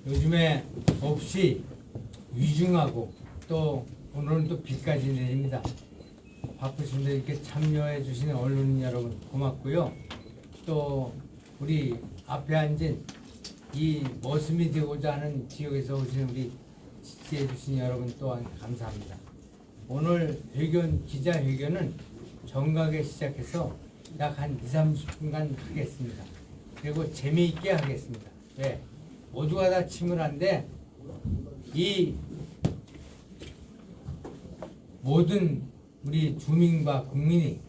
요즘에 없이 위중하고 또 오늘은 또 비까지 내립니다. 바쁘신데 이렇게 참여해 주신 언론 여러분 고맙고요. 또 우리 앞에 앉은 이 머슴이 되고자 하는 지역에서 오신 우리 지지해 주신 여러분 또한 감사합니다. 오늘 기자회견은 정각에 시작해서 약 한 20-30분간 하겠습니다. 그리고 재미있게 하겠습니다. 왜? 모두가 다 침울한데 이 모든 우리 주민과 국민이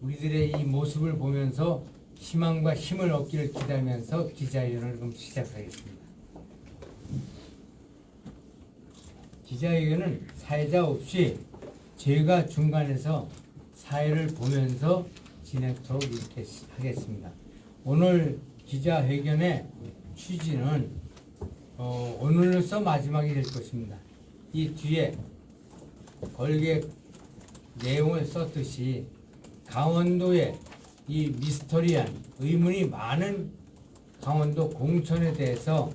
우리들의 이 모습을 보면서 희망과 힘을 얻기를 기대하면서 기자회견을 그럼 시작하겠습니다. 기자회견은 사회자 없이 제가 중간에서 사회를 보면서 진행토록 이렇게 하겠습니다. 오늘 기자회견의 취지는 오늘로서 마지막이 될 것입니다. 이 뒤에 걸개 내용을 썼듯이 강원도의 이 미스터리한 의문이 많은 강원도 공천에 대해서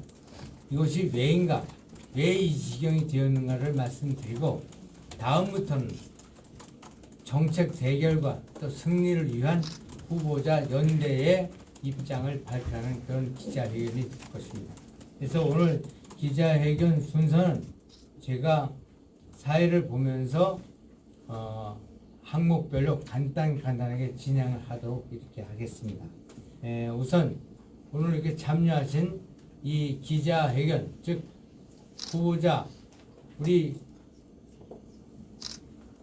이것이 왜인가, 왜 이 지경이 되었는가를 말씀드리고 다음부터는 정책 대결과 또 승리를 위한 후보자 연대의 입장을 발표하는 그런 기자회견이 될 것입니다. 그래서 오늘 기자회견 순서는 제가 사회를 보면서 항목별로 간단하게 진행을 하도록 이렇게 하겠습니다. 우선 오늘 이렇게 참여하신 이 기자회견, 즉 후보자 우리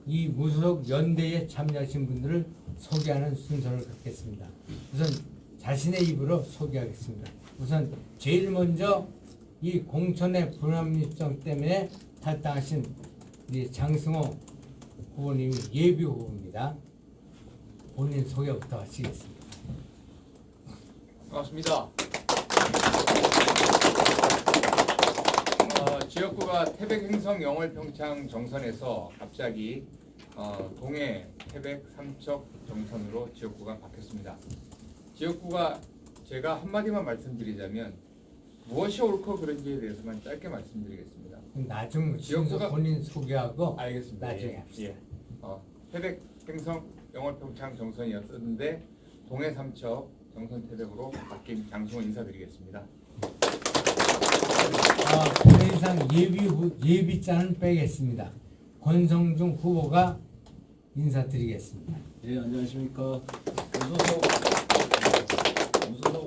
이 무소속 연대에 참여하신 분들을 소개하는 순서를 갖겠습니다. 우선 자신의 입으로 소개하겠습니다. 우선 제일 먼저 이 공천의 불합리성 때문에 탈당하신 우리 장승호 후보님이 예비 후보입니다. 본인 소개부터 하시겠습니다. 반갑습니다. 지역구가 태백 행성 영월 평창 정선에서 갑자기 동해 태백 삼척 정선으로 지역구가 바뀌었습니다. 지역구가 제가 한마디만 말씀드리자면 무엇이 옳고 그른지에 대해서만 짧게 말씀드리겠습니다. 나중 지역구가 본인 소개하고 알겠습니다. 나중에 합시다. 태백 행성 영월 평창 정선이었는데 동해 삼척 정선 태백으로 바뀐 장승호 인사드리겠습니다. 편의상 예비자는 빼겠습니다. 권성중 후보가 인사드리겠습니다. 네, 안녕하십니까. 무소속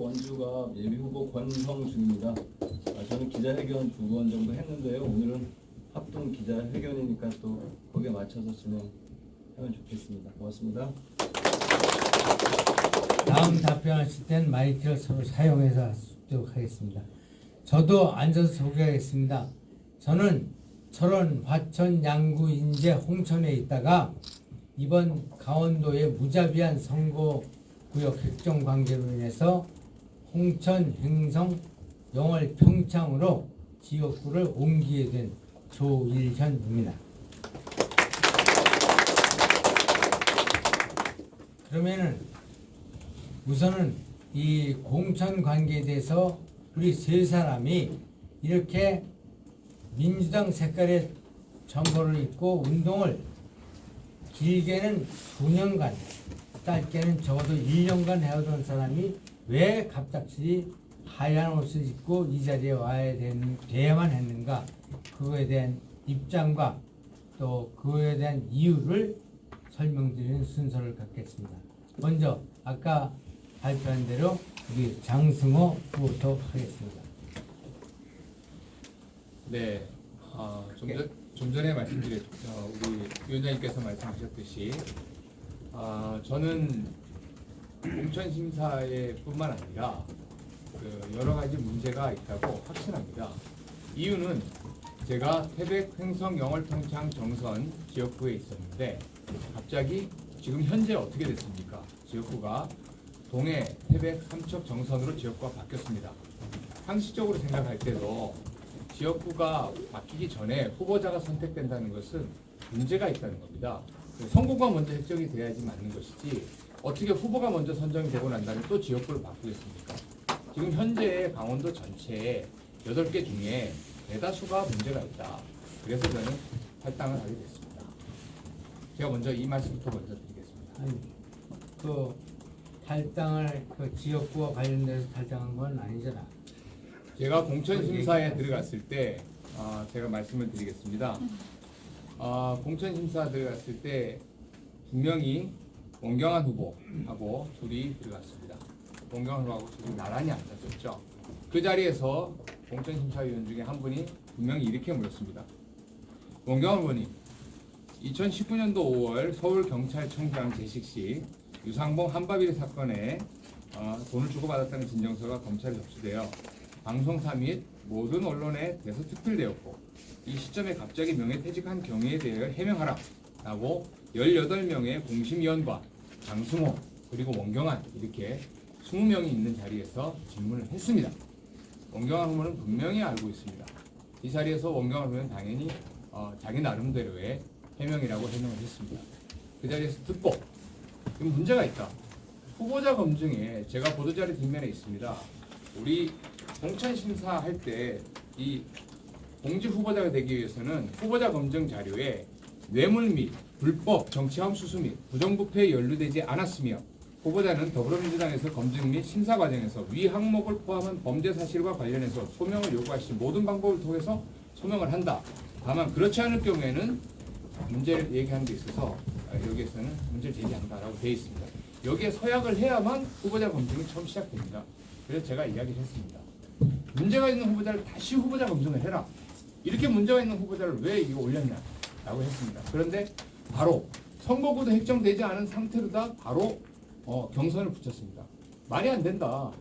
원주가 예비후보 권성준입니다. 저는 기자회견 2번 정도 했는데요. 오늘은 합동 기자회견이니까 또 거기에 맞춰서 진행하면 좋겠습니다. 고맙습니다. 다음 답변하실 땐 마이크를 서로 사용해서 하도록 하겠습니다. 저도 앉아서 소개하겠습니다. 저는 철원, 화천, 양구, 인제, 홍천에 있다가 이번 강원도의 무자비한 선거구역 획정 관계로 인해서 홍천, 행성, 영월, 평창으로 지역구를 옮기게 된 조일현입니다. 그러면은 우선은 이 공천 관계에 대해서 우리 세 사람이 이렇게 민주당 색깔의 점퍼를 입고 운동을 길게는 수년간, 짧게는 적어도 1년간 해오던 사람이 왜 갑작스레 하얀 옷을 입고 이 자리에 돼야만 했는가, 그거에 대한 입장과 또 그거에 대한 이유를 설명드리는 순서를 갖겠습니다. 먼저 아까 발표한 대로 우리 장승호 후보부터 하겠습니다. 네, 좀 전에 우리 위원장님께서 말씀하셨듯이 저는 공천 심사에 뿐만 아니라 여러 가지 문제가 있다고 확신합니다. 이유는 제가 태백, 횡성, 영월, 평창, 정선 지역구에 있었는데 갑자기 지금 현재 어떻게 됐습니까? 지역구가 동해, 태백, 삼척, 정선으로 지역구가 바뀌었습니다. 상식적으로 생각할 때도 지역구가 바뀌기 전에 후보자가 선택된다는 것은 문제가 있다는 겁니다. 선거가 먼저 결정이 돼야지 맞는 것이지 어떻게 후보가 먼저 선정이 되고 난 다음에 또 지역구를 바꾸겠습니까? 지금 현재 강원도 전체에 8개 중에 대다수가 문제가 있다. 그래서 저는 탈당을 하게 됐습니다. 제가 먼저 이 말씀부터 먼저 드리겠습니다. 아니, 그 탈당을 그 지역구와 관련돼서 탈당한 건 아니잖아. 제가 공천 심사에 들어갔을 때 제가 말씀을 드리겠습니다. 공천 심사 들어갔을 때 분명히 원경환 후보하고 둘이 들어갔습니다. 원경환 후보하고 둘이 나란히 앉았었죠. 그 자리에서 공천 심사위원 중에 한 분이 분명히 이렇게 물었습니다. 원경환 후보님, 2019년도 5월 서울경찰청장 재식 시 유상봉 한바비리 사건에 돈을 주고받았다는 진정서가 검찰에 접수되어 방송사 및 모든 언론에 대서특필되었고 이 시점에 갑자기 명예퇴직한 경위에 대해 해명하라 라고 18명의 공심위원과 장승호 그리고 원경환 이렇게 20명이 있는 자리에서 질문을 했습니다. 원경환 후보는 분명히 알고 있습니다. 이 자리에서 원경환 후보는 당연히 자기 나름대로의 해명이라고 해명을 했습니다. 그 자리에서 듣고 지금 문제가 있다. 후보자 검증에 제가 보도자료 뒷면에 있습니다. 우리 공천 심사할 때 이 공직 후보자가 되기 위해서는 후보자 검증 자료에 뇌물 및 불법 정치화음 수수 및 부정부패에 연루되지 않았으며 후보자는 더불어민주당에서 검증 및 심사 과정에서 위 항목을 포함한 범죄 사실과 관련해서 소명을 요구하신 모든 방법을 통해서 소명을 한다. 다만 그렇지 않을 경우에는 문제를 얘기하는 데 있어서 여기에서는 문제를 제기한다라고 되어 있습니다. 여기에 서약을 해야만 후보자 검증이 처음 시작됩니다. 그래서 제가 이야기를 했습니다. 문제가 있는 후보자를 다시 후보자 검증을 해라. 이렇게 문제가 있는 후보자를 왜 이거 올렸냐라고 했습니다. 그런데 바로 선거구도 획정되지 않은 상태로다 바로 경선을 붙였습니다. 말이 안 된다.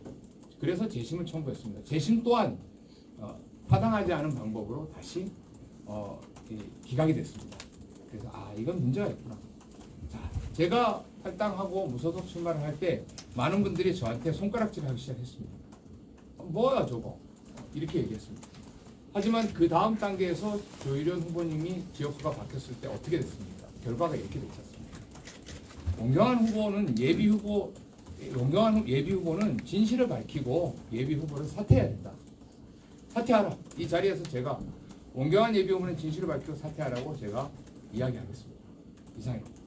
그래서 재심을 청구했습니다. 재심 또한 타당하지 않은 방법으로 다시 기각이 됐습니다. 그래서 이건 문제가 있구나. 자, 제가 탈당하고 무소속 출마를 할 때 많은 분들이 저한테 손가락질을 하기 시작했습니다. 뭐야 저거 이렇게 얘기했습니다. 하지만 그 다음 단계에서 조일련 후보님이 지역구가 바뀌었을 때 어떻게 됐습니까? 결과가 이렇게 됐지 않습니까? 원경환 예비 후보는 진실을 밝히고 예비 후보를 사퇴해야 된다. 사퇴하라. 이 자리에서 제가 원경환 예비 후보는 진실을 밝히고 사퇴하라고 제가 이야기하겠습니다. 이상입니다.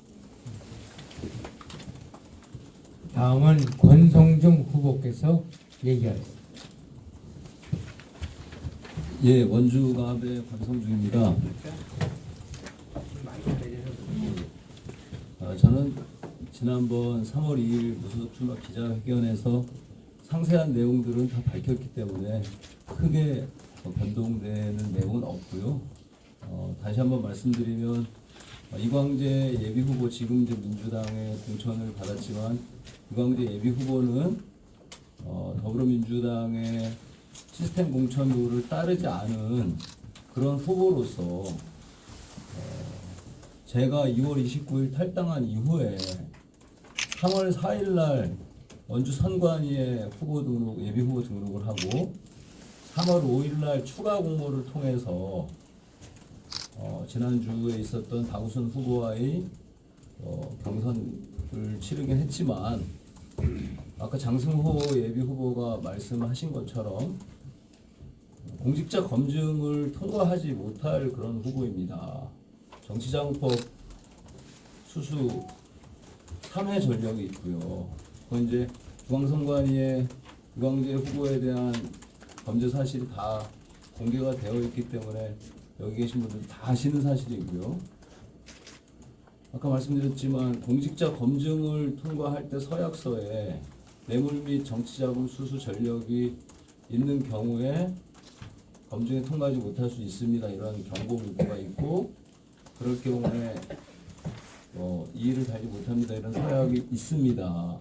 다음은 권성중 후보께서 얘기하겠습니다. 예, 원주갑의 권성중입니다. 저는 지난번 3월 2일 무소속 출마 기자회견에서 상세한 내용들은 다 밝혔기 때문에 크게 변동되는 내용은 없고요. 다시 한번 말씀드리면 이광재 예비 후보 지금 이제 민주당의 공천을 받았지만 이광재 예비 후보는 더불어민주당의 시스템 공천 룰을 따르지 않은 그런 후보로서 제가 2월 29일 탈당한 이후에 3월 4일 날 원주 선관위에 후보 등록 예비 후보 등록을 하고 3월 5일 날 추가 공모를 통해서 지난주에 있었던 박우순 후보와의 경선을 치르긴 했지만 아까 장승호 예비 후보가 말씀하신 것처럼 공직자 검증을 통과하지 못할 그런 후보입니다. 정치자금법 수수 3회 전력이 있고요. 그건 이제 중앙선관위에 이광재 후보에 대한 범죄 사실이 다 공개가 되어 있기 때문에 여기 계신 분들 다 아시는 사실이고요. 아까 말씀드렸지만 공직자 검증을 통과할 때 서약서에 뇌물 및 정치자금 수수 전력이 있는 경우에 검증에 통과하지 못할 수 있습니다. 이런 경고 문구가 있고 그럴 경우에 이의를 달지 못합니다. 이런 서약이 있습니다.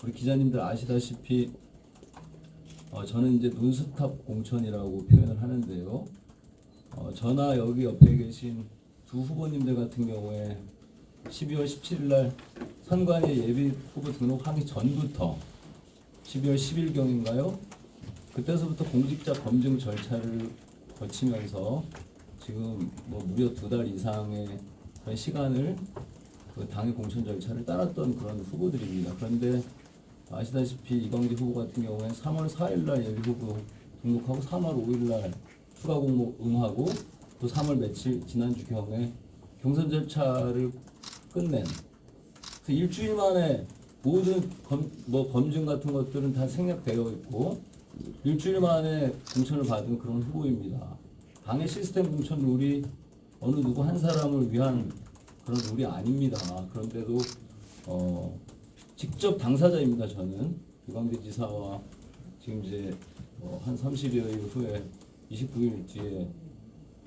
우리 기자님들 아시다시피 저는 이제 논스톱 공천이라고 표현을 하는데요. 저나 여기 옆에 계신 두 후보님들 같은 경우에 12월 17일 날 선관위 예비 후보 등록하기 전부터 12월 10일경인가요? 그때서부터 공직자 검증 절차를 거치면서 지금 무려 2달 이상의 그런 시간을 그 당의 공천 절차를 따랐던 그런 후보들입니다. 그런데 아시다시피 이광재 후보 같은 경우에 3월 4일 날 예비 후보 등록하고 3월 5일 날 추가 공모 응하고 또 3월 며칠 지난주 경에 경선 절차를 끝낸 그 일주일 만에 모든 검증 같은 것들은 다 생략되어 있고 일주일 만에 공천을 받은 그런 후보입니다. 당의 시스템 공천 룰이 어느 누구 한 사람을 위한 그런 룰이 아닙니다. 그런데도 직접 당사자입니다. 저는 유광대 지사와 지금 이제 한 30여일 후에 29일 뒤에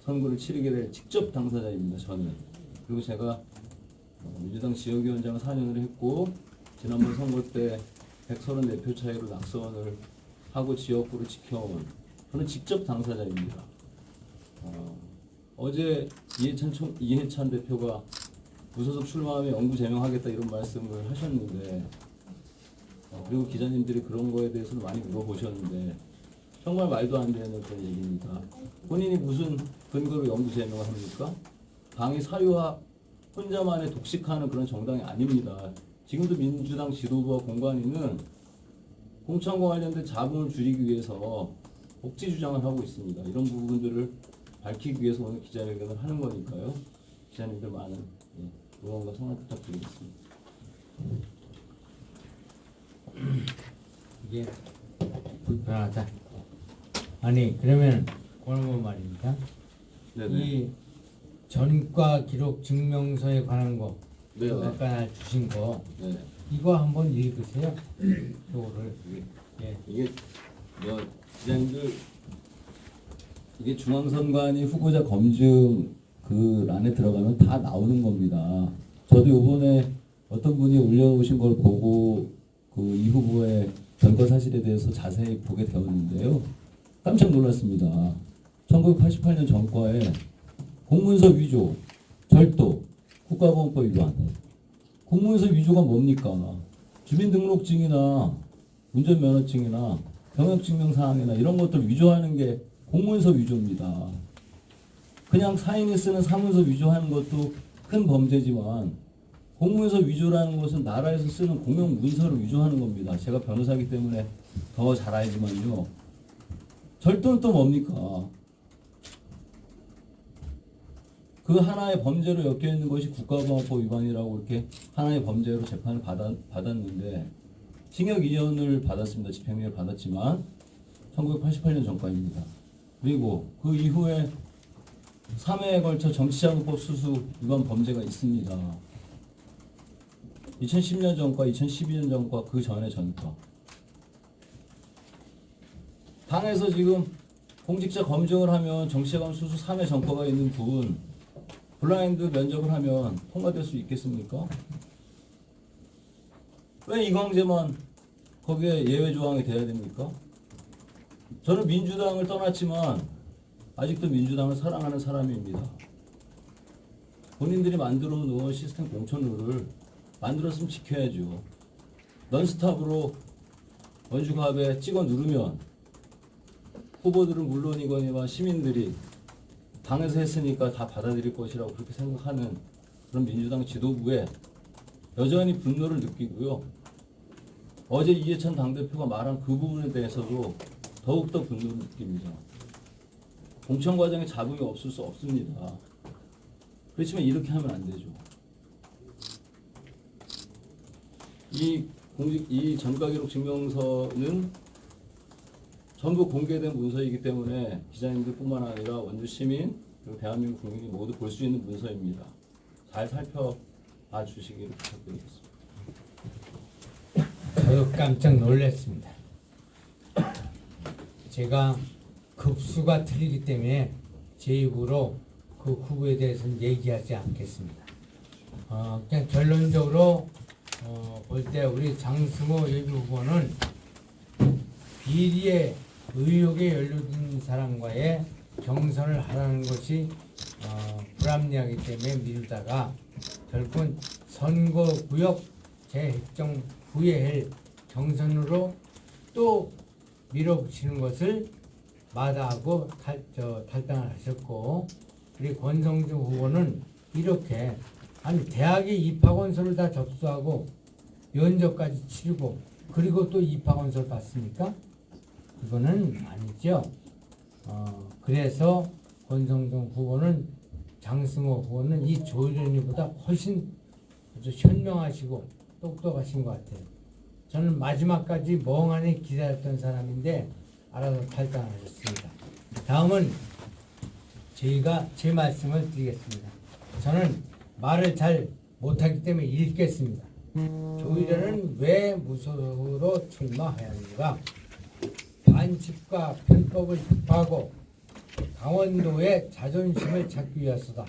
선거를 치르게 될 직접 당사자입니다. 저는. 그리고 제가 민주당 지역위원장을 4년을 했고 지난번 선거 때 134표 차이로 낙선을 하고 지역구를 지켜온 저는 직접 당사자입니다. 어제 이해찬 대표가 무소속 출마하며 영구 제명하겠다 이런 말씀을 하셨는데 그리고 기자님들이 그런 거에 대해서는 많이 물어보셨는데 정말 말도 안 되는 그런 얘기입니다. 본인이 무슨 근거로 영구 제명을 합니까? 당이 사유화 혼자만의 독식하는 그런 정당이 아닙니다. 지금도 민주당 지도부와 공관위는 공천과 관련된 자금을 줄이기 위해서 복지 주장을 하고 있습니다. 이런 부분들을 밝히기 위해서 오늘 기자회견을 하는 거니까요. 기자님들 많은 응원과 성원 부탁드리겠습니다. 이게 불편하다. 아니 그러면 오늘 말입니다. 네네. 이 전과 기록 증명서에 관한 거 네. 아까 주신 거 네. 이거 한번 읽으세요. 요거를 예. 이게 기자님들 이게 중앙선관위 후보자 검증 그 란에 들어가면 다 나오는 겁니다. 저도 요번에 어떤 분이 올려오신 걸 보고 그 이 후보의 전과 사실에 대해서 자세히 보게 되었는데요. 깜짝 놀랐습니다. 1988년 전과에 공문서 위조, 절도, 국가보안법 위반. 공문서 위조가 뭡니까? 주민등록증이나 운전면허증이나 병역증명사항이나 이런 것들 위조하는 게 공문서 위조입니다. 그냥 사인이 쓰는 사문서 위조하는 것도 큰 범죄지만 공문서 위조라는 것은 나라에서 쓰는 공용 문서를 위조하는 겁니다. 제가 변호사이기 때문에 더 잘 알지만요. 절도는 또 뭡니까? 그 하나의 범죄로 엮여있는 것이 국가보안법 위반이라고 이렇게 하나의 범죄로 재판을 받았는데 징역 2년을 받았습니다. 집행유예를 받았지만 1988년 전과입니다. 그리고 그 이후에 3회에 걸쳐 정치자금법 수수 위반 범죄가 있습니다. 2010년 전과, 2012년 전과, 그 전에 전과. 당에서 지금 공직자 검증을 하면 정치자금 수수 3회 전과가 있는 분 블라인드 면접을 하면 통과될 수 있겠습니까? 왜 이광재만 거기에 예외 조항이 돼야 됩니까? 저는 민주당을 떠났지만 아직도 민주당을 사랑하는 사람입니다. 본인들이 만들어 놓은 시스템 공천룰을 만들었으면 지켜야죠. 넌스톱으로 원주갑에 찍어 누르면 후보들은 물론이거니와 시민들이 당에서 했으니까 다 받아들일 것이라고 그렇게 생각하는 그런 민주당 지도부에 여전히 분노를 느끼고요. 어제 이해찬 당대표가 말한 그 부분에 대해서도 더욱더 분노를 느낍니다. 공천 과정에 자금이 없을 수 없습니다. 그렇지만 이렇게 하면 안 되죠. 이 전과기록 증명서는 전부 공개된 문서이기 때문에 기자님들뿐만 아니라 원주 시민 그리고 대한민국 국민이 모두 볼 수 있는 문서입니다. 잘 살펴봐 주시기를 부탁드리겠습니다. 저도 깜짝 놀랐습니다. 제가 급수가 틀리기 때문에 제 입으로 그 후보에 대해서는 얘기하지 않겠습니다. 그냥 결론적으로 볼 때 우리 장승호 예비 후보는 비리의 의혹에 연루된 사람과의 경선을 하라는 것이 불합리하기 때문에 미루다가 결국은 선거구역 재획정 후에 경선으로 또 밀어붙이는 것을 마다하고 탈당을 하셨고, 우리 권성중 후보는 이렇게 아니 대학의 입학원서를 다 접수하고 면접까지 치르고 그리고 또 입학원서를 받습니까? 이거는 아니죠. 그래서 권성동 후보는 장승호 후보는 이 조일현이보다 훨씬 아주 현명하시고 똑똑하신 것 같아요. 저는 마지막까지 멍하니 기다렸던 사람인데 알아서 탈당하셨습니다. 다음은 저희가 제 말씀을 드리겠습니다. 저는 말을 잘 못하기 때문에 읽겠습니다. 조일현은 왜 무소속으로 출마하였는가? 반칙과 편법을 습하고 강원도의 자존심을 찾기 위해서다.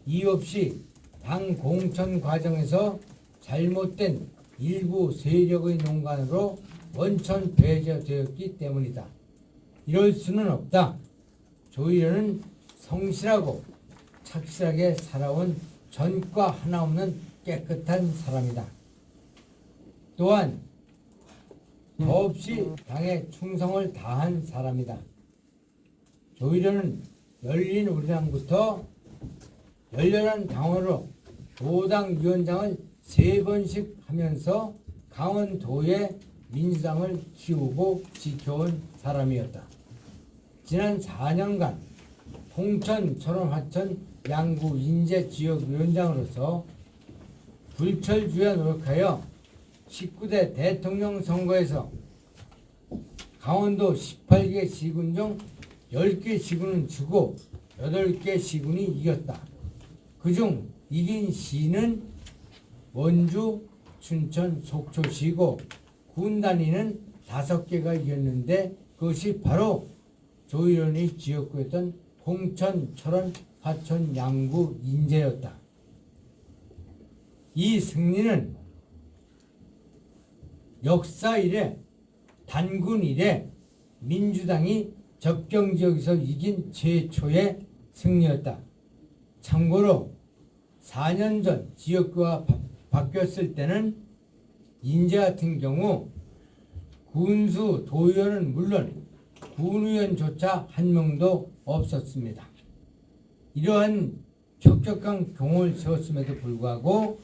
이유 없이 당 공천 과정에서 잘못된 일부 세력의 농간으로 원천 배제되었기 때문이다. 이럴 수는 없다. 조일현은 성실하고 착실하게 살아온 전과 하나 없는 깨끗한 사람이다. 또한 더없이 당에 충성을 다한 사람이다. 조일현은 열린 우리당부터 열렬한 당원으로 도당 위원장을 3번씩 하면서 강원도의 민주당을 키우고 지켜온 사람이었다. 지난 4년간 홍천, 철원, 화천, 양구, 인제 지역위원장으로서 불철주야 노력하여 19대 대통령 선거에서 강원도 18개 시군 중 10개 시군은 주고 8개 시군이 이겼다. 그중 이긴 시는 원주, 춘천, 속초시고 군 단위는 5개가 이겼는데 그것이 바로 조일현이 지역구였던 홍천, 철원, 화천, 양구, 인제였다. 이 승리는 역사 이래 단군 이래 민주당이 접경지역에서 이긴 최초의 승리였다. 참고로 4년 전 지역구가 바뀌었을 때는 인제 같은 경우 군수 도의원은 물론 군의원조차 한 명도 없었습니다. 이러한 혁혁한 경호를 세웠음에도 불구하고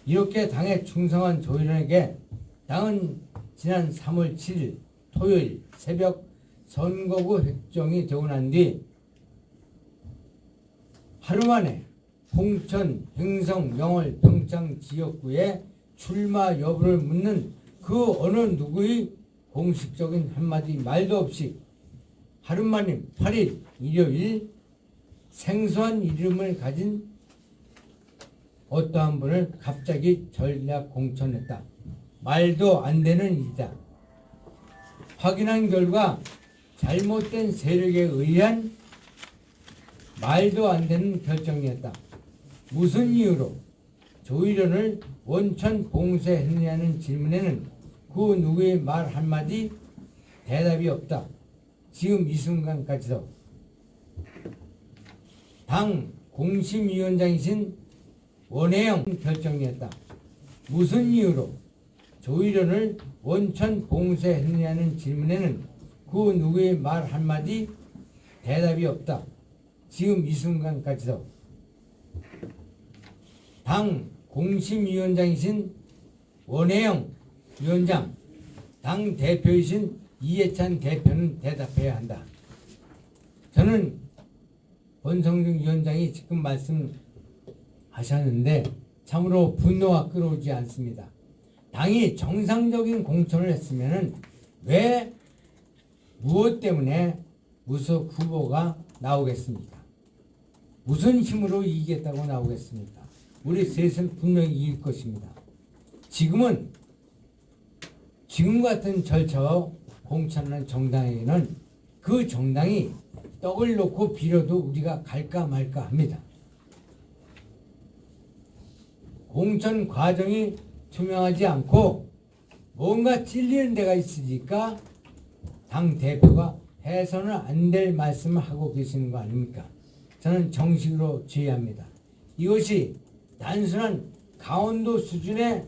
이렇게 당에 충성한 조일현에게 당은 지난 3월 7일 토요일 새벽 선거구 획정이 되고 난 뒤 하루 만에 홍천, 횡성, 영월, 평창 지역구에 출마 여부를 묻는 그 어느 누구의 공식적인 한마디 말도 없이 하루 만인 8일 일요일 생소한 이름을 가진 어떠한 분을 갑자기 전략 공천했다. 말도 안 되는 일이다. 확인한 결과 잘못된 세력에 의한 말도 안 되는 결정이었다. 무슨 이유로 조일현을 원천 봉쇄했느냐는 질문에는 그 누구의 말 한마디 대답이 없다. 지금 이 순간까지도 당 공심위원장이신 원혜영 결정이었다. 무슨 이유로 조일현을 원천 봉쇄했느냐는 질문에는 그 누구의 말 한마디 대답이 없다. 지금 이 순간까지도 당 공심위원장이신 원혜영 위원장, 당 대표이신 이해찬 대표는 대답해야 한다. 저는 권성동 위원장이 지금 말씀하셨는데 참으로 분노가 끓어오지 않습니다. 당이 정상적인 공천을 했으면은 왜 무엇 때문에 무소속 후보가 나오겠습니까? 무슨 힘으로 이기겠다고 나오겠습니까? 우리 셋은 분명히 이길 것입니다. 지금은 지금 같은 절차와 공천하는 정당에게는 그 정당이 떡을 놓고 빌어도 우리가 갈까 말까 합니다. 공천 과정이 투명하지 않고 뭔가 찔리는 데가 있으니까 당 대표가 해서는 안 될 말씀을 하고 계시는 거 아닙니까? 저는 정식으로 제의합니다. 이것이 단순한 강원도 수준의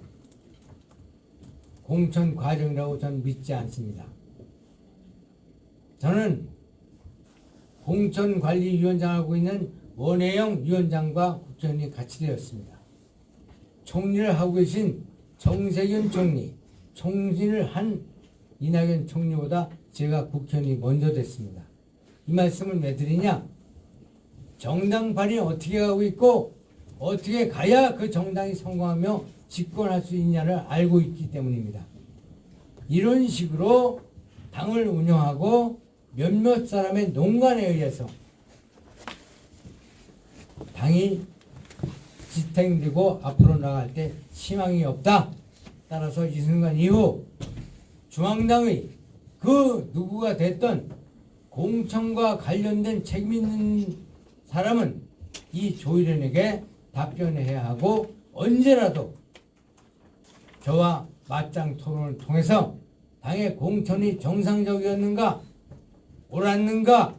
공천 과정이라고 저는 믿지 않습니다. 저는 공천관리위원장을 하고 있는 원혜영 위원장과 국회의원이 같이 되었습니다. 총리를 하고 계신 정세균 총리, 총리를 한 이낙연 총리보다 제가 국회의원이 먼저 됐습니다. 이 말씀을 왜 드리냐? 정당판이 어떻게 가고 있고 어떻게 가야 그 정당이 성공하며 집권할 수 있냐를 알고 있기 때문입니다. 이런 식으로 당을 운영하고 몇몇 사람의 농간에 의해서 당이 지탱되고 앞으로 나갈 때 희망이 없다. 따라서 이 순간 이후 중앙당의 그 누구가 됐던 공천과 관련된 책임 있는 사람은 이 조일현에게 답변해야 하고 언제라도 저와 맞짱 토론을 통해서 당의 공천이 정상적이었는가 옳았는가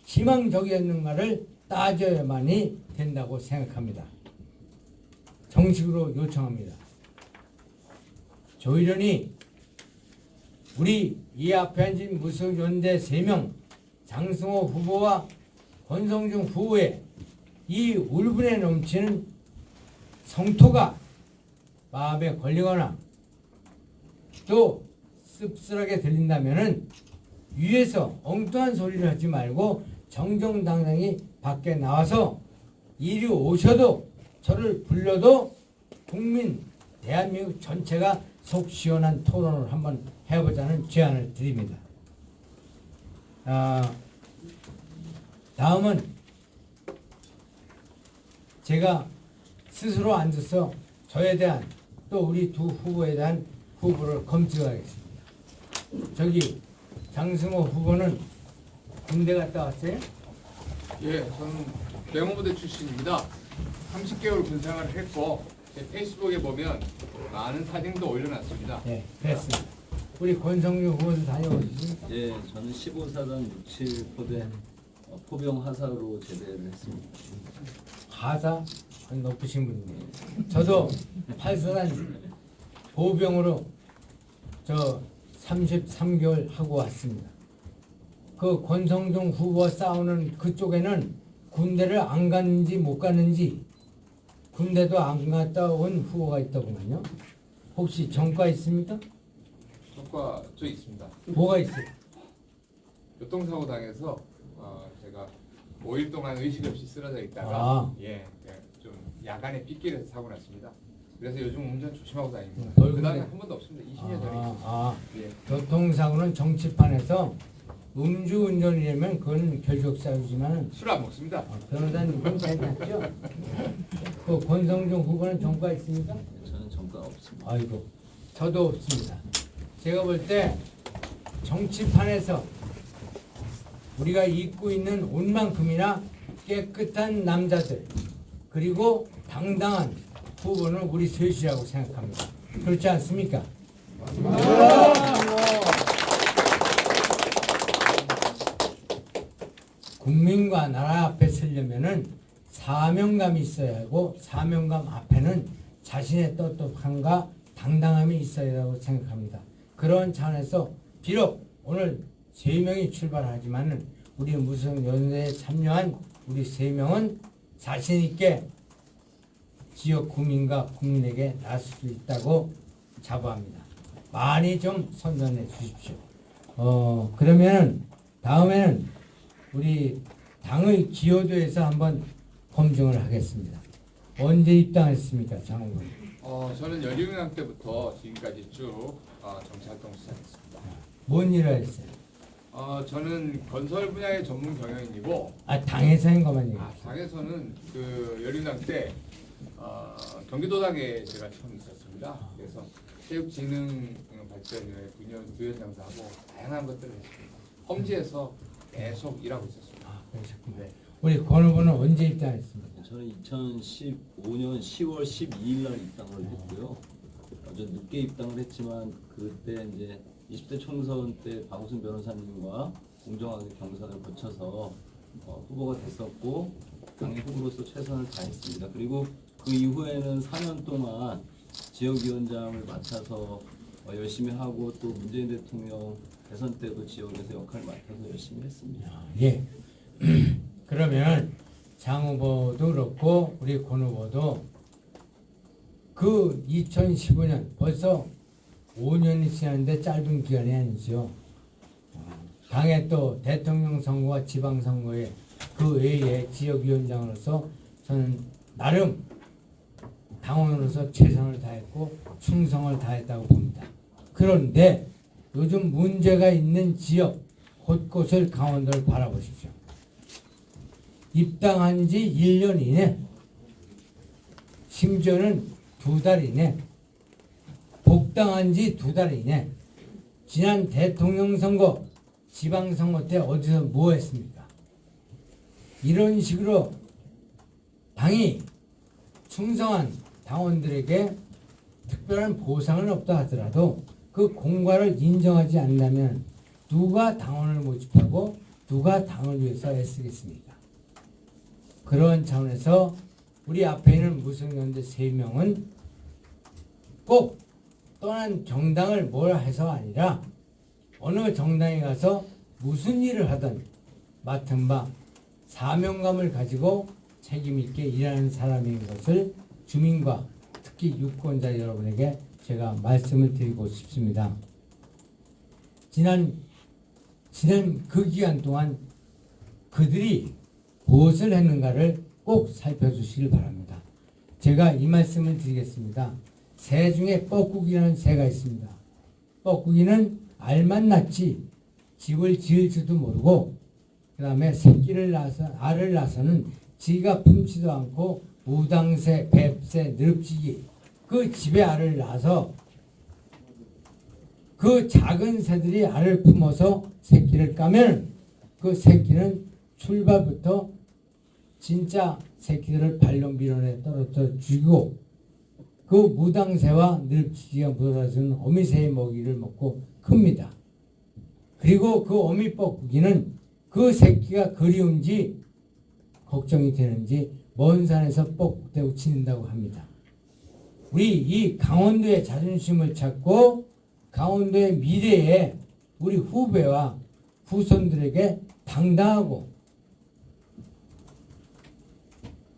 희망적이었는가를 따져야만이 된다고 생각합니다. 정식으로 요청합니다. 조일현이 우리 이 앞에 앉은 무소연대 3명 장승호 후보와 권성중 후보의 이 울분에 넘치는 성토가 마음에 걸리거나 또 씁쓸하게 들린다면은 위에서 엉뚱한 소리를 하지 말고 정정당당히 밖에 나와서 이리 오셔도 저를 불러도 국민 대한민국 전체가 속 시원한 토론을 한번 해보자는 제안을 드립니다. 다음은 제가 스스로 앉아서 저에 대한 또 우리 두 후보에 대한 후보를 검증하겠습니다. 저기 장승호 후보는 군대 갔다 왔어요? 예, 저는 명호부대 출신입니다. 30개월 군생활을 했고 제 페이스북에 보면 많은 사진도 올려놨습니다. 네, 됐습니다. 우리 권성중 후보도 다녀오셨습니까? 예, 저는 15사단 67포대 포병 하사로 제대를 했습니다. 하사 높으신 분이네요. 저도 8사단 보병으로 저 33개월 하고 왔습니다. 그 권성중 후보와 싸우는 그쪽에는 군대를 안 갔는지 못 갔는지 군대도 안 갔다 온 후보가 있더구만요. 혹시 전과 있습니까? 효과 저 있습니다. 뭐가 있어요? 교통사고 당해서 제가 5일 동안 의식 없이 쓰러져 있다가 아. 좀 야간에 빗길에서 사고 났습니다. 그래서 요즘 운전 조심하고 다닙니다. 벌금 그 다음에 내- 한 번도 없습니다. 20년 전에 있었어요. 예. 교통사고는 정치판에서 음주운전이라면 그건 결격사유지만 술 안 먹습니다. 변호사님 그건 괜찮죠? 그 권성중 후보는 전과 있습니까? 저는 전과 없습니다. 아이고 저도 없습니다. 제가 볼 때 정치판에서 우리가 입고 있는 옷만큼이나 깨끗한 남자들 그리고 당당한 후보는 우리 셋이라고 생각합니다. 그렇지 않습니까? 국민과 나라 앞에 서려면은 사명감이 있어야 하고 사명감 앞에는 자신의 떳떳함과 당당함이 있어야 하고 생각합니다. 그런 차원에서 비록 오늘 3명이 출발하지만은 우리 무슨 연대에 참여한 우리 3명은 자신 있게 지역 국민과 국민에게 나설 수 있다고 자부합니다. 많이 좀 선전해 주십시오. 그러면은 다음에는 우리 당의 기여도에서 한번 검증을 하겠습니다. 언제 입당했습니까, 장훈? 저는 열린우리당 때부터 지금까지 쭉 정치활동을 시작했습니다. 뭔 일을 했어요? 저는 건설 분야의 전문 경영인이고 당에서 한 것만 얘기해요. 당에서는 그 열린우리당 때 경기도당에 제가 처음 있었습니다. 그래서 체육진흥발전위원회 부위원장도 하고 다양한 것들을 했습니다. 험지에서 계속 일하고 있었습니다. 그러셨군요. 네. 우리 권 후보는 언제 입당했습니까? 저는 2015년 10월 12일 날 입당을 했고요. 좀 늦게 입당을 했지만 그때 이제 20대 총선 때 박우순 변호사님과 공정하게 경선을 거쳐서 후보가 됐었고 당의 후보로서 최선을 다했습니다. 그리고 그 이후에는 4년 동안 지역위원장을 맡아서 열심히 하고 또 문재인 대통령 대선 때도 지역에서 역할을 맡아서 열심히 했습니다. 예. 그러면 장 후보도 그렇고 우리 권 후보도 그 2015년 벌써 5년이 지났는데 짧은 기간이 아니죠. 당의 또 대통령 선거와 지방선거에 그 외에 지역위원장으로서 저는 나름 당원으로서 최선을 다했고 충성을 다했다고 봅니다. 그런데 요즘 문제가 있는 지역 곳곳을 강원도를 바라보십시오. 입당한 지 1년 이내, 심지어는 2달 이내, 복당한 지 2달 이내, 지난 대통령 선거, 지방선거 때 어디서 뭐 했습니까? 이런 식으로 당이 충성한 당원들에게 특별한 보상은 없다 하더라도 그 공과를 인정하지 않는다면 누가 당원을 모집하고 누가 당을 위해서 애쓰겠습니까? 그런 차원에서 우리 앞에 있는 무승연대 3명은 꼭 떠난 정당을 뭐라 해서 아니라 어느 정당에 가서 무슨 일을 하든 맡은 바 사명감을 가지고 책임 있게 일하는 사람인 것을 주민과 특히 유권자 여러분에게 제가 말씀을 드리고 싶습니다. 지난 그 기간 동안 그들이 무엇을 했는가를 꼭 살펴주시길 바랍니다. 제가 이 말씀을 드리겠습니다. 새 중에 뻐꾸기라는 새가 있습니다. 뻐꾸기는 알만 낳지 집을 지을지도 모르고 그 다음에 알을 낳아서는 지가 품지도 않고 무당새, 뱁새, 늪지기 그 집에 알을 낳아서 그 작은 새들이 알을 품어서 새끼를 까면 그 새끼는 출발부터 진짜 새끼들을 발로 밀어내 떨어져 죽이고 그 무당새와 늪지기가 묻어나서는 어미새의 먹이를 먹고 큽니다. 그리고 그 어미 뻐꾸기는 그 새끼가 그리운지 걱정이 되는지 먼 산에서 뻐꾹대고 지낸다고 합니다. 우리 이 강원도의 자존심을 찾고 강원도의 미래에 우리 후배와 후손들에게 당당하고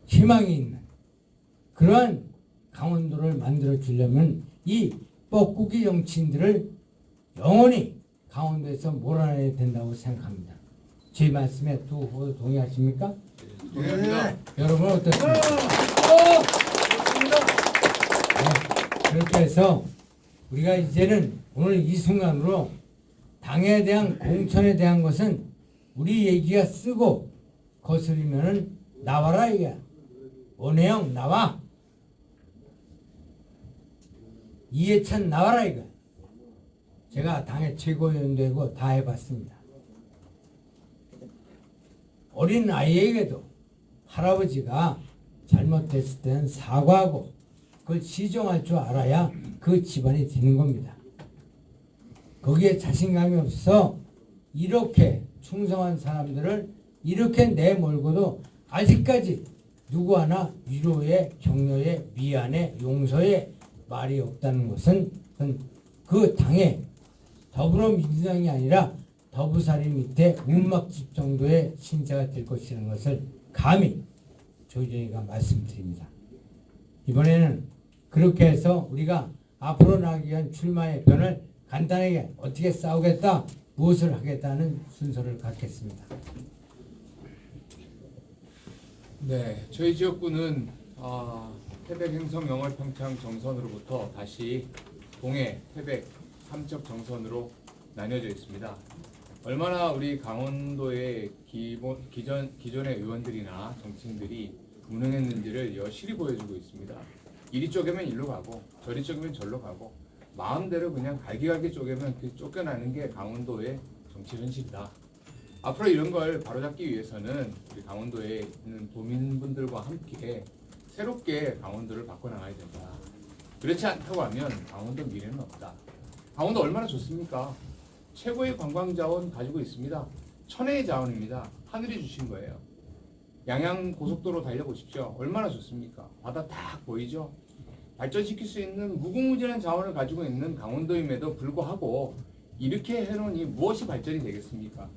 희망이 있는 그러한 강원도를 만들어 주려면 이 뻐꾸기 정치인들을 영원히 강원도에서 몰아내야 된다고 생각합니다. 제 말씀에 두 후보 동의하십니까? 동의합니다. 여러분 어떻습니까? 네, 그렇게 해서 우리가 이제는 오늘 이 순간으로 당에 대한 공천에 대한 것은 우리 얘기가 쓰고 거스리면은 나와라 이게 원혜영 나와 이해찬 나와라 이거 제가 당의 최고위원되고 다 해봤습니다. 어린 아이에게도 할아버지가 잘못됐을 때는 사과하고 그걸 시정할 줄 알아야 그 집안이 되는 겁니다. 거기에 자신감이 없어 이렇게 충성한 사람들을 이렇게 내몰고도 아직까지 누구 하나 위로에 격려에 미안에 용서에 말이 없다는 것은 그 당의 더불어민주당이 아니라 더부살이 밑에 운막집 정도의 신세가 될 것이라는 것을 감히 조정희가 말씀드립니다. 이번에는 그렇게 해서 우리가 앞으로 나가기 위한 출마의 변을 간단하게 어떻게 싸우겠다, 무엇을 하겠다는 순서를 갖겠습니다. 네, 저희 지역구는 태백, 행성, 영월, 평창 정선으로부터 다시 동해, 태백, 삼척 정선으로 나뉘어져 있습니다. 얼마나 우리 강원도의 기존의 의원들이나 정치인들이 무능했는지를 여실히 보여주고 있습니다. 이리 쪼개면 일로 가고 저리 쪼개면 절로 가고 마음대로 그냥 갈기갈기 쪼개면 그 쫓겨나는 게 강원도의 정치 현실이다. 앞으로 이런 걸 바로잡기 위해서는 우리 강원도에 있는 도민분들과 함께 새롭게 강원도를 바꿔나가야 된다. 그렇지 않다고 하면 강원도 미래는 없다. 강원도 얼마나 좋습니까? 최고의 관광자원 가지고 있습니다. 천혜의 자원입니다. 하늘이 주신 거예요. 양양 고속도로 달려보십시오. 얼마나 좋습니까? 바다 딱 보이죠? 발전시킬 수 있는 무궁무진한 자원을 가지고 있는 강원도임에도 불구하고 이렇게 해놓으니 무엇이 발전이 되겠습니까?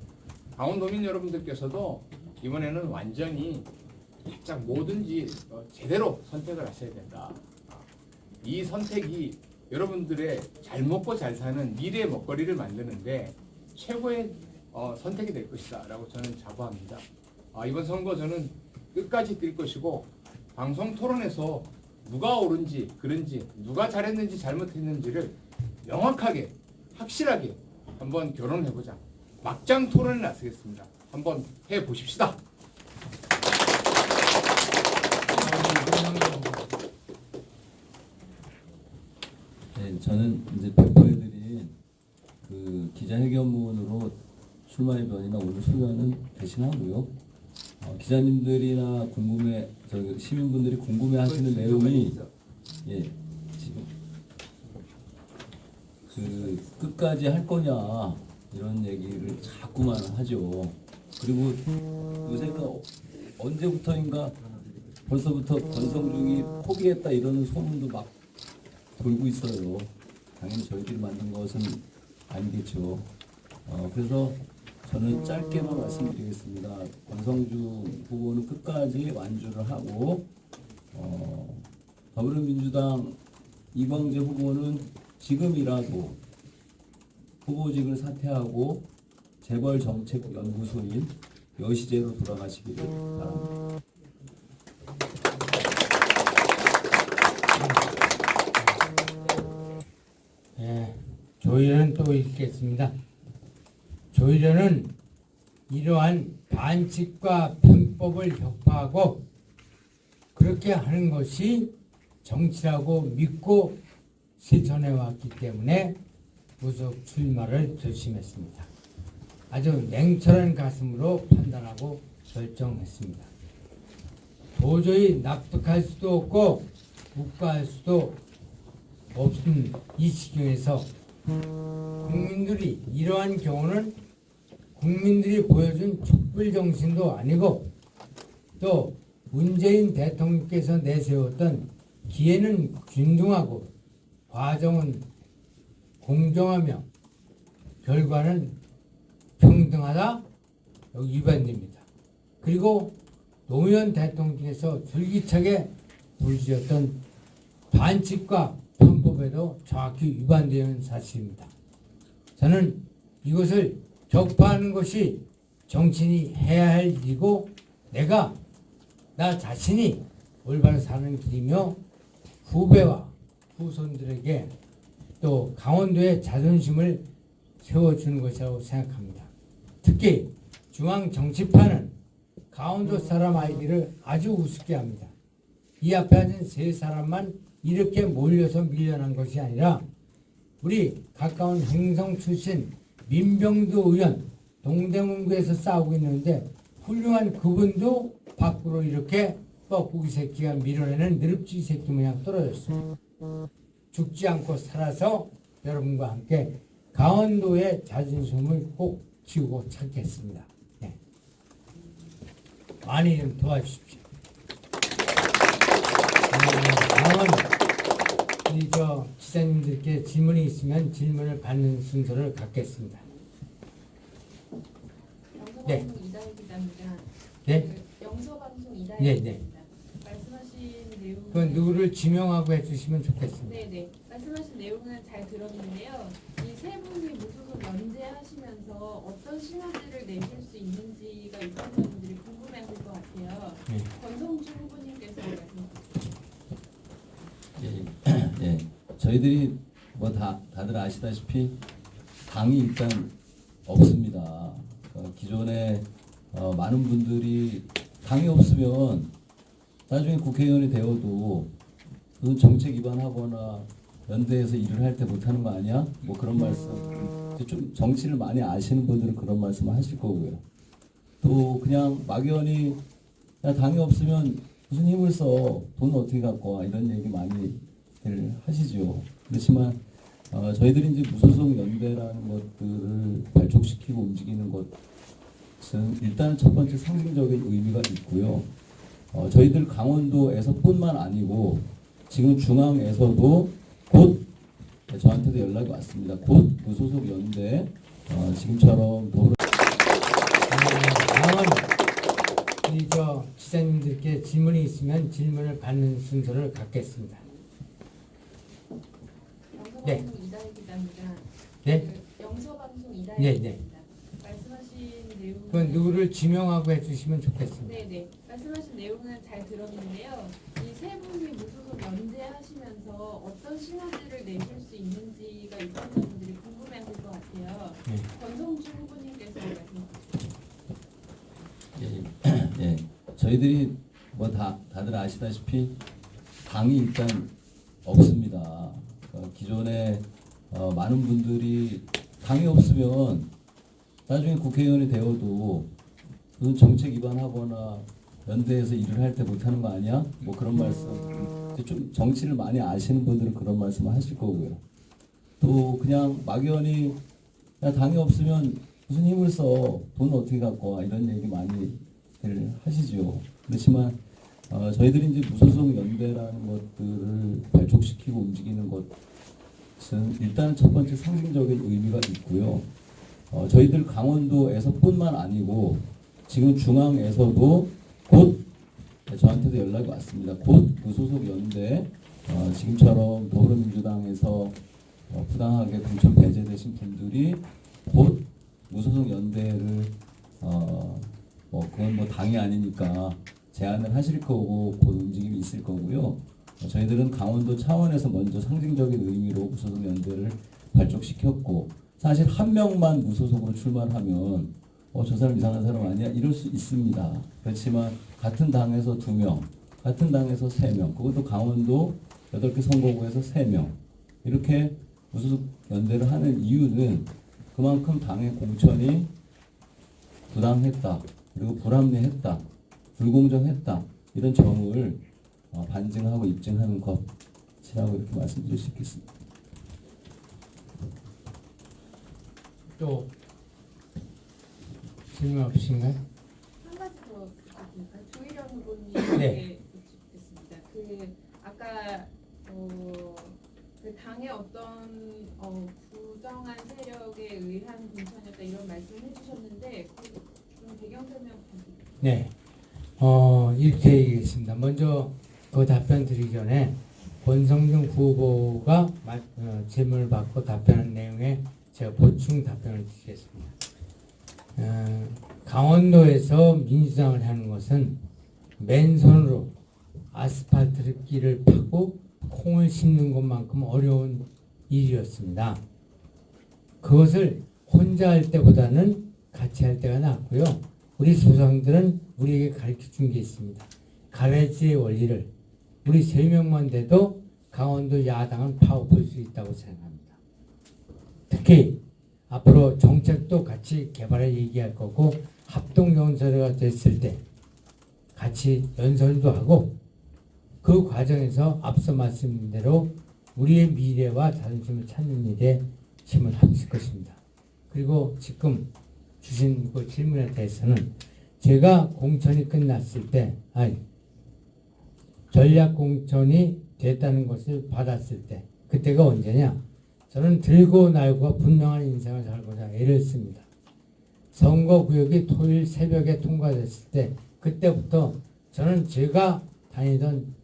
강원도민 여러분들께서도 이번에는 완전히 살짝 뭐든지 제대로 선택을 하셔야 된다. 이 선택이 여러분들의 잘 먹고 잘 사는 미래의 먹거리를 만드는데 최고의 선택이 될 것이다라고 저는 자부합니다. 이번 선거 저는 끝까지 뛸 것이고 방송 토론에서 누가 옳은지 그른지 누가 잘했는지 잘못했는지를 명확하게 확실하게 한번 결론해보자. 막장 토론에 나서겠습니다. 한번 해보십시다. 네, 저는 이제 배포해드린 그 기자회견문으로 출마의변이나 오늘 수료는 대신하고요. 기자님들이나 저기 시민분들이 궁금해하시는 내용이 지금 그 끝까지 할 거냐 이런 얘기를 자꾸만 하죠. 그리고 요새가 언제부터인가 벌써부터 권성중이 포기했다 이러는 소문도 막 돌고 있어요. 당연히 저희들이 만든 것은 아니겠죠. 그래서 저는 짧게만 말씀드리겠습니다. 권성중 후보는 끝까지 완주를 하고 더불어민주당 이광재 후보는 지금이라도 후보직을 사퇴하고 재벌정책연구소인 여시제로 돌아가시기를 바랍니다. 예, 조의련은 또 읽겠습니다. 조의련은 이러한 반칙과 편법을 격파하고 그렇게 하는 것이 정치라고 믿고 실천해 왔기 때문에 무속 출마를 결심했습니다. 아주 냉철한 가슴으로 판단하고 결정했습니다. 도저히 납득할 수도 없고 묵과할 수도 없는 이 지경에서 국민들이 이러한 경우는 국민들이 보여준 촛불 정신도 아니고 또 문재인 대통령께서 내세웠던 기회는 균등하고 과정은 공정하며 결과는 평등하다 여기 위반됩니다. 그리고 노무현 대통령께서 줄기차게 불지었던 반칙과 편법에도 정확히 위반되는 사실입니다. 저는 이것을 격파하는 것이 정치인이 해야 할 일이고 나 자신이 올바로 사는 길이며 후배와 후손들에게 또 강원도의 자존심을 세워주는 것이라고 생각합니다. 특히 중앙 정치판은 강원도 사람 아이디를 아주 우습게 합니다. 이 앞에 앉은 세 사람만 이렇게 몰려서 밀려난 것이 아니라 우리 가까운 행성 출신 민병두 의원 동대문구에서 싸우고 있는데 훌륭한 그분도 밖으로 이렇게 뻐꾸기 새끼가 밀어내는 느릅지 새끼 모양 떨어졌습니다. 죽지 않고 살아서 여러분과 함께 강원도의 자존심을 꼭 키우고 찾겠습니다. 네. 많이 좀 도와주십시오. 다음은 기자님들께 질문이 있으면 질문을 받는 순서를 갖겠습니다. 네. 영서방송 이다희 기자입니다. 네. 영서방송 이다희 네, 기자입니다. 말씀하신 내용. 그 누구를 지명하고 해주시면 좋겠습니다. 네네. 말씀하신 내용은 잘 들었는데요. 이 세 분이 무소속 연재하시면서 어떤 시너지를 내실 수 있는지가 유권자분들이 궁금해하실 것 같아요. 네. 권성주 후보님께서 말씀해 주세요. 예, 저희들이 뭐 다들 아시다시피 당이 일단 없습니다. 기존에 많은 분들이 당이 없으면 나중에 국회의원이 되어도 그건 정책 위반하거나 연대에서 일을 할 때 못하는 거 아니야? 뭐 그런 말씀. 좀 정치를 많이 아시는 분들은 그런 말씀을 하실 거고요. 또 그냥 막연히 야, 당이 없으면 무슨 힘을 써? 돈 어떻게 갖고 와? 이런 얘기 많이 하시죠. 그렇지만 저희들이 이제 무소속 연대라는 것들을 발족시키고 움직이는 것은 일단 첫 번째 상징적인 의미가 있고요. 저희들 강원도에서뿐만 아니고 지금 중앙에서도 곧 저한테도 연락이 왔습니다. 곧 무소속 연대 지금처럼 다음은 기자님들께 질문이 있으면 질문을 받는 순서를 갖겠습니다. 영서방송 이다혜 기자입니다. 네? 영서방송 이다혜 네, 기자입니다. 말씀하신 내용. 그 누구를 지명하고 해주시면 좋겠습니다. 네네. 말씀하신 내용은 잘 들었는데요. 이 세 분이 무소속 연재하시면서 어떤 시너지를 내실 수 있는지가 입장자분들이 궁금해하실 것 같아요. 네. 권성주 후보님께서 말씀 주시죠. 예, 저희들이 뭐 다들 아시다시피 당이 일단 없습니다. 기존에 많은 분들이 당이 없으면 나중에 국회의원이 되어도 무슨 정책 위반하거나 연대에서 일을 할 때 못하는 거 아니야? 뭐 그런 말씀. 좀 정치를 많이 아시는 분들은 그런 말씀을 하실 거고요. 또 그냥 막연히 야, 당이 없으면 무슨 힘을 써? 돈 어떻게 갖고 와? 이런 얘기 많이 하시죠. 그렇지만 저희들이 이제 무소속 연대라는 것들을 발족시키고 움직이는 것은 일단 첫 번째 상징적인 의미가 있고요. 저희들 강원도에서뿐만 아니고 지금 중앙에서도 곧 저한테도 연락이 왔습니다. 곧 무소속 연대 지금처럼 더불어민주당에서 부당하게 공천 배제되신 분들이 곧 무소속 연대를 뭐 그건 뭐 당이 아니니까 제안을 하실 거고 곧 움직임이 있을 거고요. 저희들은 강원도 차원에서 먼저 상징적인 의미로 무소속 연대를 발족시켰고 사실 한 명만 무소속으로 출마하면 저 사람 이상한 사람 아니야? 이럴 수 있습니다. 그렇지만 같은 당에서 2명, 같은 당에서 3명, 그것도 강원도 8개 선거구에서 3명 이렇게 무소속 연대를 하는 이유는 그만큼 당의 공천이 부당했다, 그리고 불합리했다, 불공정했다 이런 점을 반증하고 입증하는 것이라고 이렇게 말씀드릴 수 있겠습니다. 또 질문 없으신가요? 한 가지 더 부탁드릴까요? 조희련 후보님께 네. 여쭙겠습니다. 아까 그 당의 어떤 부정한 세력에 의한 공천이었다 이런 말씀을 해주셨는데 좀 배경 설명 부탁드립니다. 네. 이렇게 얘기했습니다. 먼저 그 답변 드리기 전에 권성중 후보가 질문을 받고 답변한 내용에 제가 보충 답변을 드리겠습니다. 강원도에서 민주당을 하는 것은 맨손으로 아스팔트 길을 파고 콩을 심는 것만큼 어려운 일이었습니다. 그것을 혼자 할 때보다는 같이 할 때가 낫고요. 우리 조상들은 우리에게 가르쳐 준 게 있습니다. 가래지의 원리를 우리 3명만 돼도 강원도 야당은 파업할 수 있다고 생각합니다. 특히 앞으로 정책도 같이 개발해 얘기할 거고 합동연설회가 됐을 때 같이 연설도 하고 그 과정에서 앞서 말씀드린 대로 우리의 미래와 자존심을 찾는 일에 힘을 합칠 것입니다. 그리고 지금 주신 그 질문에 대해서는 제가 공천이 끝났을 때 전략 공천이 됐다는 것을 받았을 때 그때가 언제냐? 저는 들고 날고 분명한 인생을 살고자 애를 씁니다. 선거구역이 토요일 새벽에 통과됐을 때 그때부터 저는 제가 다니던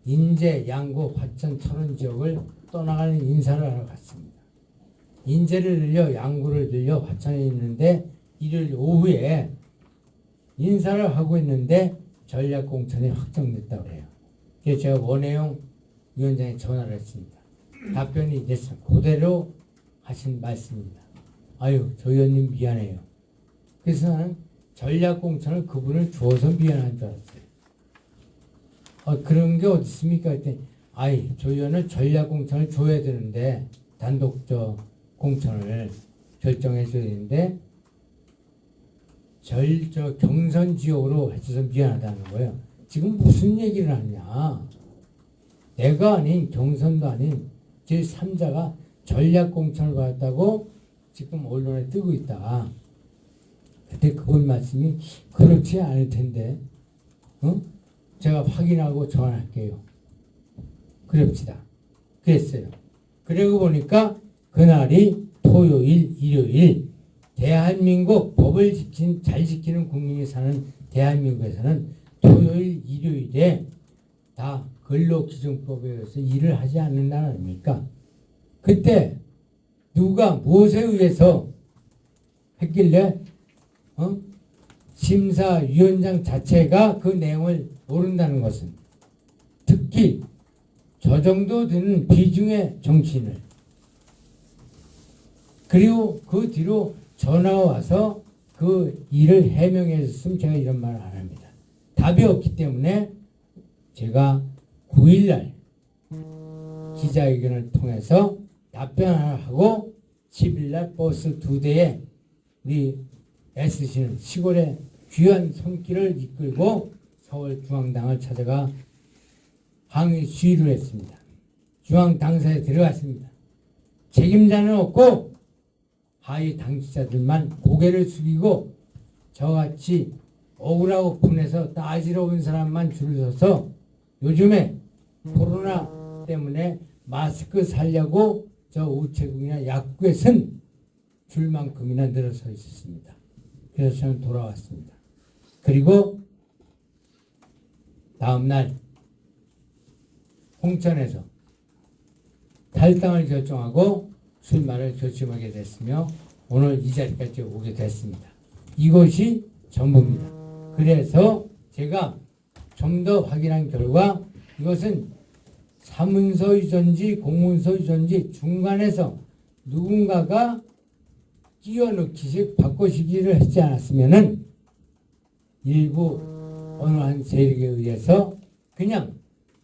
인제, 양구, 화천, 철원 지역을 떠나가는 인사를 하러 갔습니다. 인제를 늘려 양구를 늘려 화천에 있는데 일요일 오후에 인사를 하고 있는데 전략 공천이 확정됐다고 해요. 그래서 제가 원혜영 위원장에 전화를 했습니다. 답변이 이랬습니다. 그대로 하신 말씀입니다. 아유, 조 의원님 미안해요. 그래서 나는 전략 공천을 그분을 주어서 미안한 줄 알았어요. 그런 게 어디 있습니까? 했더니 조 의원은 전략 공천을 줘야 되는데 단독 공천을 결정해 줘야 되는데 경선 지역으로 해줘서 미안하다는 거예요. 지금 무슨 얘기를 하냐? 내가 아닌 경선도 아닌 제3자가 전략 공천을 받았다고 지금 언론에 뜨고 있다. 그때 그분 말씀이 그렇지 않을 텐데, 제가 확인하고 전화할게요. 그럽시다. 그랬어요. 그러고 보니까 그날이 토요일, 일요일 대한민국 법을 잘 지키는 국민이 사는 대한민국에서는 토요일, 일요일에 다 근로기준법에 의해서 일을 하지 않는 나라 아닙니까? 그때 누가 무엇에 의해서 했길래 심사위원장 자체가 그 내용을 모른다는 것은, 특히 저 정도 되는 비중의 정치인을, 그리고 그 뒤로 전화가 와서 그 일을 해명해 줬으면 제가 이런 말을 안 합니다. 답이 없기 때문에 제가 9일날 기자회견을 통해서 답변을 하고 10일날 버스 2대에 우리 SC는 시골의 귀한 손길을 이끌고 서울중앙당을 찾아가 항의 시위를 했습니다. 중앙당사에 들어갔습니다. 책임자는 없고 하위 당직자들만 고개를 숙이고 저같이 억울하고 분해서 따지러 온 사람만 줄을 서서 요즘에 코로나 때문에 마스크 살려고 저 우체국이나 약국에선 줄만큼이나 늘어서 있었습니다. 그래서 저는 돌아왔습니다. 그리고 다음날 홍천에서 탈당을 결정하고 출마를 결심하게 됐으며 오늘 이 자리까지 오게 됐습니다. 이것이 전부입니다. 그래서 제가 좀 더 확인한 결과 이것은 사문서이든지 공문서이든지 중간에서 누군가가 끼워넣기식 바꾸시기를 하지 않았으면은 일부 어느 한 세력에 의해서 그냥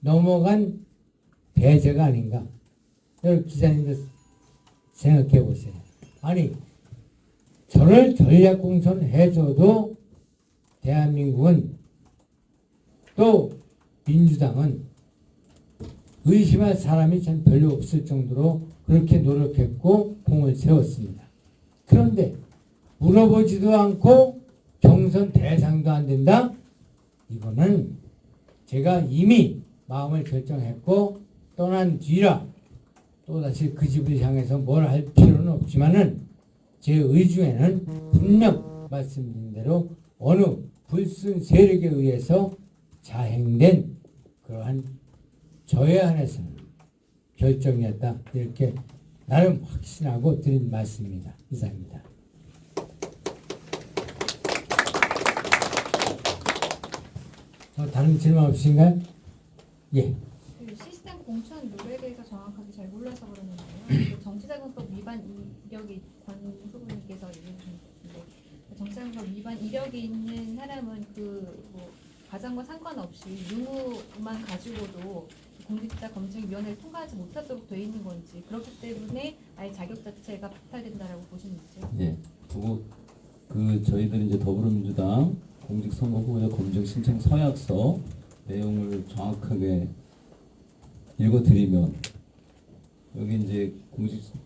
넘어간 배제가 아닌가. 여러분 기자님들 생각해 보세요. 아니 저를 전략공천 해줘도 대한민국은 또 민주당은 의심할 사람이 전 별로 없을 정도로 그렇게 노력했고 공을 세웠습니다. 그런데 물어보지도 않고 경선 대상도 안 된다? 이거는 제가 이미 마음을 결정했고 떠난 뒤라 또다시 그 집을 향해서 뭘 할 필요는 없지만은 제 의중에는 분명 말씀드린 대로 어느 불순 세력에 의해서 자행된 그러한 저에 한해서는 결정이었다. 이렇게 나름 확신하고 드린 말씀입니다. 이상입니다. 다른 질문 없으신가요? 예. 그 시스템 공천 룰에 대해서 정확하게 잘 몰라서 그러는데요. 그 정치자금법 위반 이력이 권 후보님께서 얘기해 주신 것 같은데 정치자금법 위반 이력이 있는 사람은 뭐 과정과 상관없이 유무만 가지고도 공직자 검증위원회를 통과하지 못하도록 되어 있는 건지, 그렇기 때문에 아예 자격 자체가 박탈된다라고 보시는지. 예. 그 저희들이 이제 더불어민주당 공직선거 후보자 검증 신청 서약서 내용을 정확하게 읽어드리면 여기 이제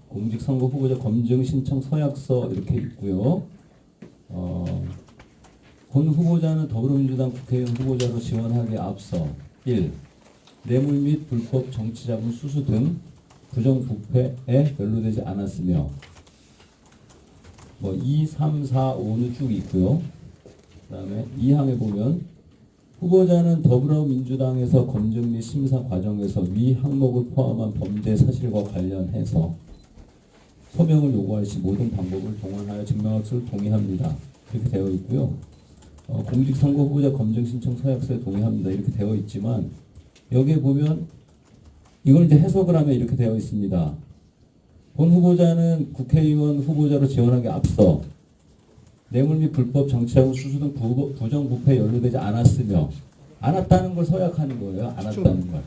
공직선거 후보자 검증 신청 서약서 이렇게 있고요. 본 후보자는 더불어민주당 국회의원 후보자로 지원하기에 앞서 1. 뇌물 및 불법 정치자금 수수 등 부정부패에 연루되지 않았으며 2, 3, 4, 5는 쭉 있고요. 그 다음에 2항에 보면 후보자는 더불어민주당에서 검증 및 심사 과정에서 위 항목을 포함한 범죄 사실과 관련해서 소명을 요구할 시 모든 방법을 동원하여 증명할 것을 동의합니다. 이렇게 되어 있고요. 공직선거 후보자 검증 신청 서약서에 동의합니다. 이렇게 되어 있지만 여기에 보면 이걸 이제 해석을 하면 이렇게 되어 있습니다. 본 후보자는 국회의원 후보자로 지원하기에 앞서 뇌물 및 불법 정치자금 수수 등 부정부패에 연루되지 않았다는 걸 서약하는 거예요. 않았다는 걸.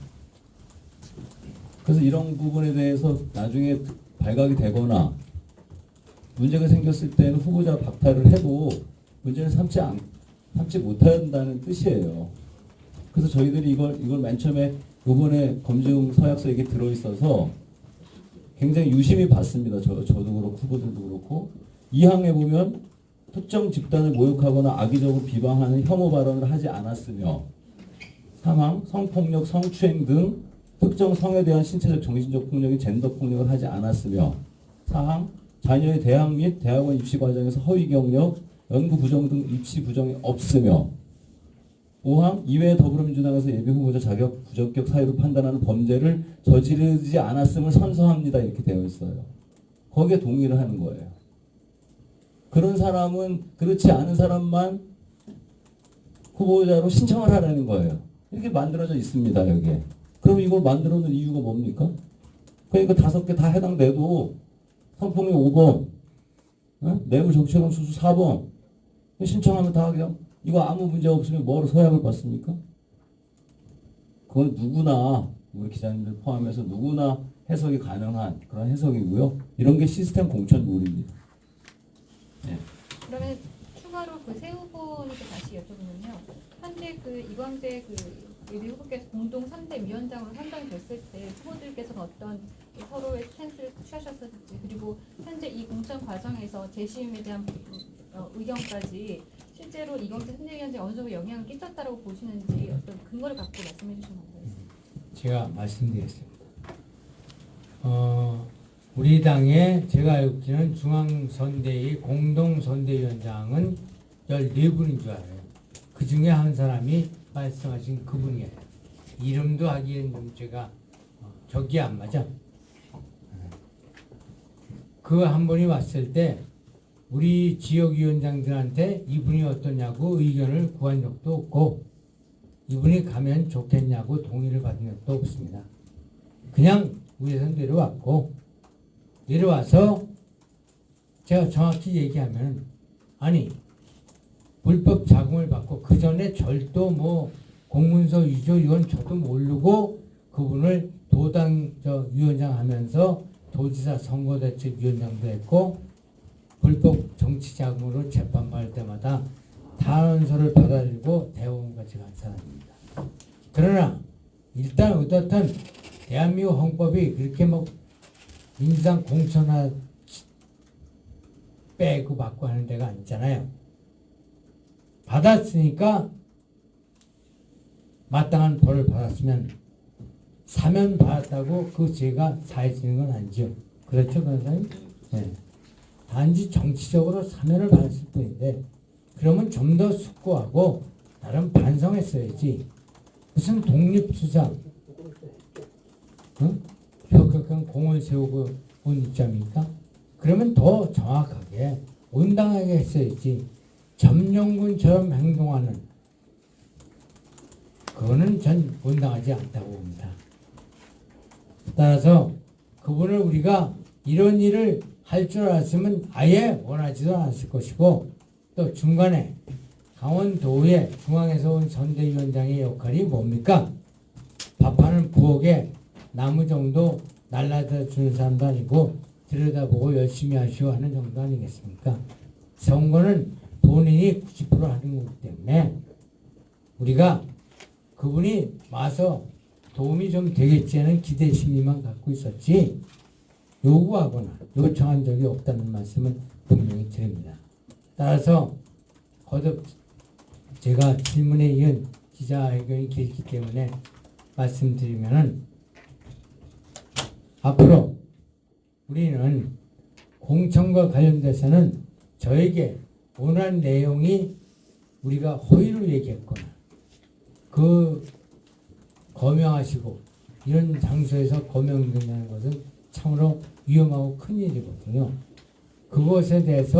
그래서 이런 부분에 대해서 나중에 발각이 되거나 문제가 생겼을 때는 후보자 박탈을 해도 문제를 삼지 못한다는 뜻이에요. 그래서 저희들이 이걸 맨 처음에 이번에 검증 서약서에 이게 들어있어서 굉장히 유심히 봤습니다. 저도 그렇고 후보들도 그렇고. 2항에 보면 특정 집단을 모욕하거나 악의적으로 비방하는 혐오 발언을 하지 않았으며 3항 성폭력, 성추행 등 특정 성에 대한 신체적, 정신적 폭력이 젠더 폭력을 하지 않았으며 4항 자녀의 대학 및 대학원 입시 과정에서 허위 경력, 연구 부정 등 입시 부정이 없으며 5항 이외에 더불어민주당에서 예비후보자 자격 부적격 사유로 판단하는 범죄를 저지르지 않았음을 선서합니다. 이렇게 되어 있어요. 거기에 동의를 하는 거예요. 그런 사람은 그렇지 않은 사람만 후보자로 신청을 하라는 거예요. 이렇게 만들어져 있습니다. 여기에. 그럼 이거 만들어 놓은 이유가 뭡니까? 그러니까 5개 다 해당돼도 성폭력 5번, 뇌물 적체감 수수 4번 신청하면 다 그냥 이거 아무 문제 없으면 뭐로 서약을 받습니까? 그건 누구나 우리 기자님들 포함해서 누구나 해석이 가능한 그런 해석이고요. 이런 게 시스템 공천 룰입니다. 네. 그러면 추가로 그 새 후보님께 다시 여쭤보면요. 현재 그 이광재 그 예비 후보께서 공동 3대 위원장으로 선정됐을 때 후보들께서는 어떤 서로의 스탠스를 취하셨을지, 그리고 현재 이 공천 과정에서 재심에 대한 의견까지 실제로 이광재 3대 위원장이 어느 정도 영향을 끼쳤다고 보시는지 어떤 근거를 갖고 말씀해 주시면 감사하겠습니다. 제가 말씀드리겠습니다. 우리 당의 제가 알고 있는 중앙선대위 공동선대위원장은 14분인 줄 알아요. 그 중에 한 사람이 말씀하신 그분이에요. 이름도 하기엔 좀 제가 적이 안 맞아. 그 한 분이 왔을 때 우리 지역위원장들한테 이분이 어떠냐고 의견을 구한 적도 없고, 이분이 가면 좋겠냐고 동의를 받은 적도 없습니다. 그냥 위에서 내려왔고, 내려와서 제가 정확히 얘기하면, 아니 불법 자금을 받고 그 전에 절도 뭐 공문서 위조 이건 저도 모르고 그분을 도당 위원장 하면서 도지사 선거대책위원장도 했고 불법 정치 자금으로 재판받을 때마다 탄원서를 받아들이고 대법원까지 간 사람입니다. 그러나 일단 어떻든 대한민국 헌법이 그렇게 뭐 민주당 공천하 빼고 받고 하는 데가 아니잖아요. 받았으니까 마땅한 벌을 받았으면 사면 받았다고 그 죄가 사해지는 건 아니죠. 그렇죠, 변호사님? 네. 단지 정치적으로 사면을 받았을 뿐인데, 그러면 좀 더 숙고하고 나름 반성했어야지. 무슨 독립수사, 벽벽한 공을 세우고 온 입장입니까? 그러면 더 정확하게 온당하게 했어야지. 점령군처럼 행동하는, 그거는 전 온당하지 않다고 봅니다. 따라서 그분을 우리가 이런 일을 할 줄 알았으면 아예 원하지도 않았을 것이고, 또 중간에 강원도의 중앙에서 온 선대위원장의 역할이 뭡니까? 밥하는 부엌에 나무 정도 날라다 주는 사람도 아니고 들여다보고 열심히 하시오 하는 정도 아니겠습니까? 선거는 본인이 90% 하는 거기 때문에 우리가 그분이 와서 도움이 좀 되겠지 하는 기대 심리만 갖고 있었지 요구하거나 요청한 적이 없다는 말씀은 분명히 드립니다. 따라서 거듭 제가 질문에 이은 기자회견이 길기 때문에 말씀드리면은, 앞으로 우리는 공천과 관련돼서는 저에게 원한 내용이 우리가 허위로 얘기했거나 그 거명하시고 이런 장소에서 거명된다는 것은 참으로 위험하고 큰 일이거든요. 그것에 대해서